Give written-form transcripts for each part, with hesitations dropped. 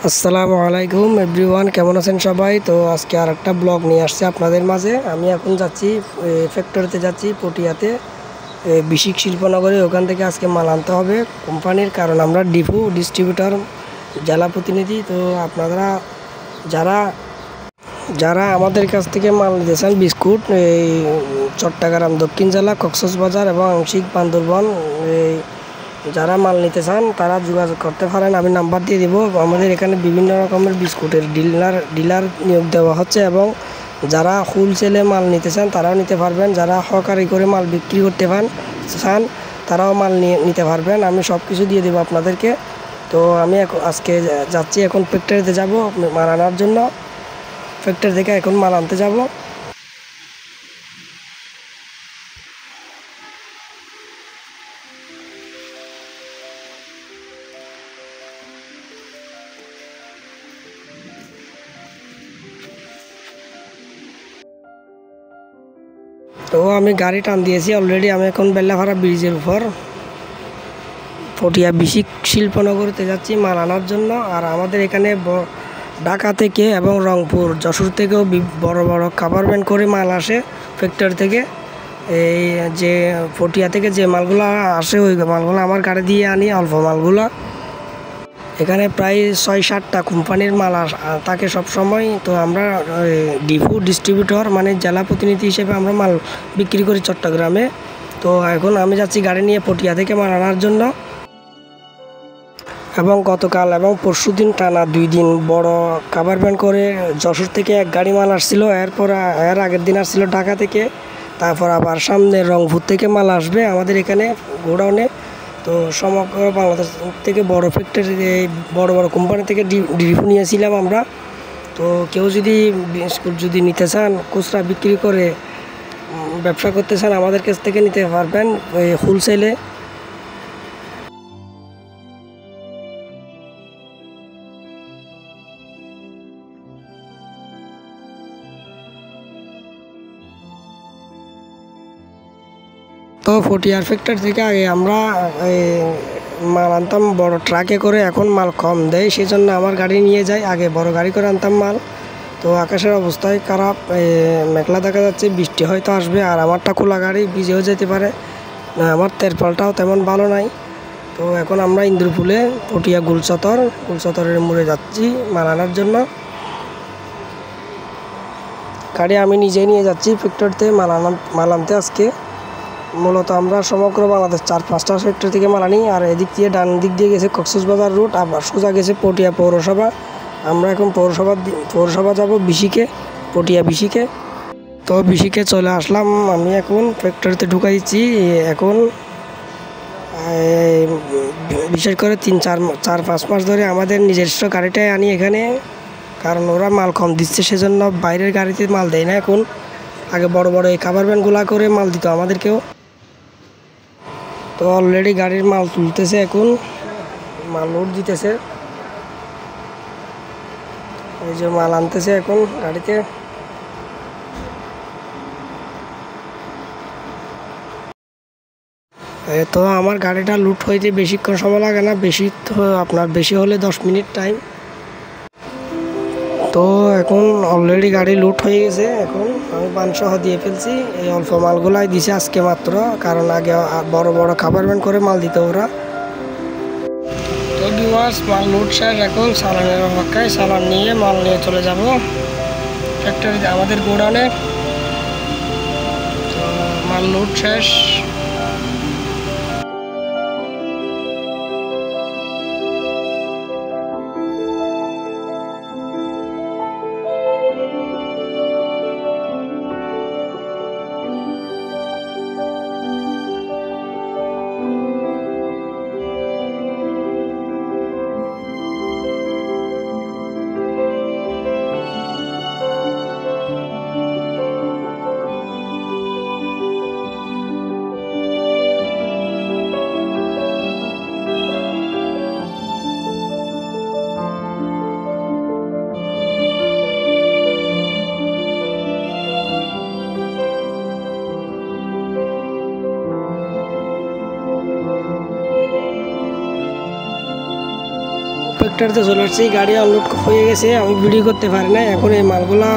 আসসালামু আলাইকুম এভরিওয়ান, কেমন আছেন সবাই? তো আজকে আর একটা ব্লগ নিয়ে আসছে আপনাদের মাঝে। আমি এখন যাচ্ছি ফ্যাক্টরিতে যাচ্ছি পটিয়াতে, বিশিক শিল্পনগরে। ওখান থেকে আজকে মাল আনতে হবে কোম্পানির, কারণ আমরা ডিপু ডিস্ট্রিবিউটর জেলা প্রতিনিধি। তো আপনারা যারা যারা আমাদের কাছ থেকে মাল নিতে চান, বিস্কুট, এই চট্টগ্রাম দক্ষিণ জেলা, কক্সবাজার এবং আংশিক বান্দরবান, এই যারা মাল নিতে চান তারা যোগাযোগ করতে পারেন। আমি নাম্বার দিয়ে দেবো। আমাদের এখানে বিভিন্ন রকমের বিস্কুটের ডিলার নিয়োগ দেওয়া হচ্ছে, এবং যারা হোলসেলে মাল নিতে চান তারাও নিতে পারবেন। যারা হকারি করে মাল বিক্রি করতে চান তারাও মাল নিতে পারবেন। আমি সব কিছু দিয়ে দেবো আপনাদেরকে। তো আমি আজকে যাচ্ছি, এখন ফ্যাক্টরিতে যাব মাল আনার জন্য। ফ্যাক্টরি থেকে এখন মাল আনতে যাব। তো আমি গাড়ি টান দিয়েছি অলরেডি। আমি এখন বেল্লাভাড়া ব্রিজের উপর পটিয়া বিশিক শিল্পনগরীতে যাচ্ছি মাল আনার জন্য। আর আমাদের এখানে ঢাকা থেকে এবং রংপুর, যশোর থেকেও বড় বড় কাভার ভ্যান করে মাল আসে ফ্যাক্টরি থেকে। এই যে পটিয়া থেকে যে মালগুলো আসে, ওই মালগুলো আমার গাড়ি দিয়ে আনি, অল্প মালগুলো। এখানে প্রায় ৬-৭টা কোম্পানির মাল থাকে সবসময়। তো আমরা ডিপু ডিস্ট্রিবিউটর মানে জেলা প্রতিনিধি হিসেবে আমরা মাল বিক্রি করি চট্টগ্রামে। তো এখন আমি যাচ্ছি গাড়ি নিয়ে পটিয়া থেকে মাল আনার জন্য। এবং গতকাল এবং পরশু দিন টানা 2 দিন বড় কাভার ভ্যান করে যশোর থেকে এক গাড়ি মাল আসছিল। এর আগের দিন আসছিল ঢাকা থেকে। তারপর আবার সামনে রংপুর থেকে মাল আসবে আমাদের এখানে গোডাউনে। তো সমগ্র বাংলাদেশ থেকে বড় ফ্যাক্টরি, বড় বড় কোম্পানি থেকে ডিপু নিয়েছিলাম আমরা। তো কেউ যদি বিস্কুট নিতে চান, খুচরা বিক্রি করে ব্যবসা করতে চান, আমাদের কাছ থেকে নিতে পারবেন হোলসেলে। তো পটিয়ার ফ্যাক্টরি থেকে আগে আমরা মাল আনতাম বড় ট্রাকে করে, এখন মাল কম দেয়, সেই জন্য আমার গাড়ি নিয়ে যাই। আগে বড় গাড়ি করে আনতাম মাল। তো আকাশের অবস্থায় খারাপ, মেঘলা দেখা যাচ্ছে, বৃষ্টি হয়তো আসবে। আর আমারটা খোলা গাড়ি, ভিজেও যেতে পারে। আমার তেরপালটাও তেমন ভালো নাই। তো এখন আমরা ইন্দ্রপুলে পটিয়া গুলচত্বরের মোড়ে যাচ্ছি মাল আনার জন্য। গাড়ি আমি নিজেই নিয়ে যাচ্ছি ফ্যাক্টরিতে মাল আনতে আজকে। মূলত আমরা সমগ্র বাংলাদেশ 4-5টা ফ্যাক্টরি থেকে মাল আনি। আর এদিক দিয়ে ডান দিক দিয়ে গেছে কক্সবাজার রুট, আবার সোজা গেছে পটিয়া পৌরসভা। আমরা এখন পৌরসভা যাব পটিয়া বিশিকে। তো বিশিকে চলে আসলাম। আমি এখন ফ্যাক্টরিতে ঢুকাই দিচ্ছি। এখন বিশেষ করে 3-4-5 মাস ধরে আমাদের নিজস্ব গাড়িটাই আনি এখানে, কারণ ওরা মাল কম দিচ্ছে, সেজন্য বাইরের গাড়িতে মাল দেয় না এখন। আগে বড় বড় এই কাভার ভ্যানগুলা করে মাল দিত আমাদেরকেও। তো অলরেডি গাড়ির মাল তুলতেছে, এখন মাল লোড দিতেছে। এই যে মাল আনতেছে এখন গাড়িতে। তো আমার গাড়িটা লুট হইতে বেশিক্ষণ সময় লাগে না, বেশি হলে 10 মিনিট টাইম। তো এখন অলরেডি গাড়ি লুট হয়ে গেছে। এখন আমি পানসহ দিয়ে ফেলছি। এই অল্প মালগুলাই দিছে আজকে মাত্র, কারণ আগে বড় বড় কাভার ভ্যান করে মাল দিত ওরা। তো ভিউয়ার্স, মাল লুট শেষ, এখন চালানের অপেক্ষায়। চালান নিয়ে মাল নিয়ে চলে যাব ফ্যাক্টরিতে, আমাদের গোডাউনে। তো মাল লুট শেষ। ফ্যাক্টরিতে চলে আসছি, গাড়ি আনলোড হয়ে গেছে, আমি ভিডিও করতে পারি না। এখন এই মালগুলা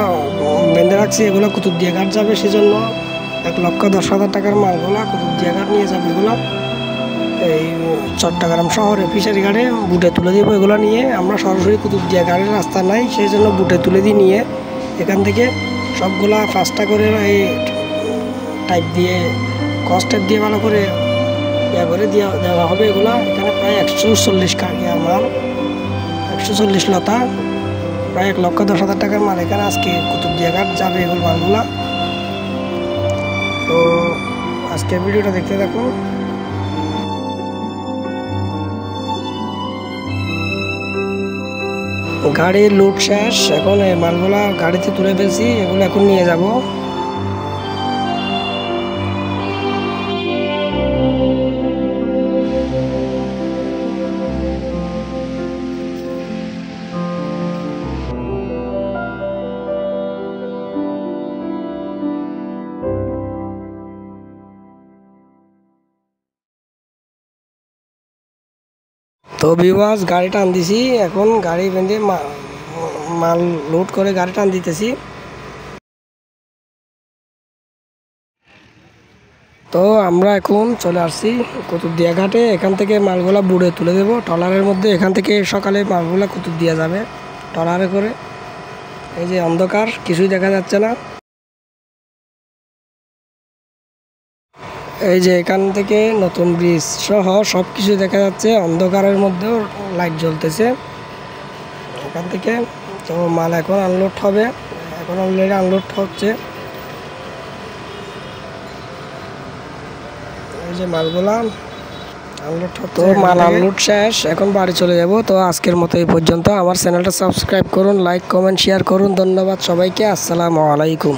বেঁধে রাখছি, এগুলো কুতুবদিয়া ঘাট যাবে, সেজন্য 1,10,000 টাকার মালগুলা কুতুবদিয়া ঘাট নিয়ে যাবে। এগুলো এই চট্টগ্রাম শহরে ফিশারি ঘাটে বুটে তুলে দেবো। এগুলো নিয়ে আমরা সরাসরি কুতুবদিয়া ঘাটের রাস্তা নাই, সেই জন্য বুটে তুলে দিই। নিয়ে এখান থেকে সবগুলা 5টা করে এই টাইপ দিয়ে কস্টেপ দিয়ে ভালো করে ইয়া করে দেওয়া হবে। এগুলো এখানে প্রায় 140 কাঠিয়া মাল, 140 লতা, প্রায় 1,10,000 টাকার মাল এখানে আজকে কুতুবদিয়া ঘাট যাবে এগুলো মালগুলা। তো আজকের ভিডিওটা দেখতে থাকুন। গাড়ির লোড শেষ, এখন এই মালগুলা গাড়িতে তুলে ফেলছি, এগুলো এখন নিয়ে যাব। তো ভিউয়ার্স, গাড়ি টান দিছি, এখন গাড়ি বেঁধে মাল লোড করে গাড়ি টান দিতেছি। তো আমরা এখন চলে আসছি কুতুবদিয়া ঘাটে, এখান থেকে মালগুলা বুড়ে তুলে দেবো ট্রলারের মধ্যে। এখান থেকে সকালে মালগুলা কুতুবদিয়া যাবে ট্রলারে করে। এই যে অন্ধকার, কিছুই দেখা যাচ্ছে না। এই যে এখান থেকে নতুন ব্রিজ সহ সব কিছু দেখা যাচ্ছে, অন্ধকারের মধ্যেও লাইট জ্বলতেছে এখান থেকে। তো মাল এখন আনলোড হবে, এখন অলরেডি আনলোড হচ্ছে। এই যে মালগুলা আনলোড হচ্ছে, তো মাল আনলোড শেষ, এখন বাড়ি চলে যাব। তো আজকের মতো এই পর্যন্ত। আমার চ্যানেলটা সাবস্ক্রাইব করুন, লাইক কমেন্ট শেয়ার করুন। ধন্যবাদ সবাইকে, আসসালামু আলাইকুম।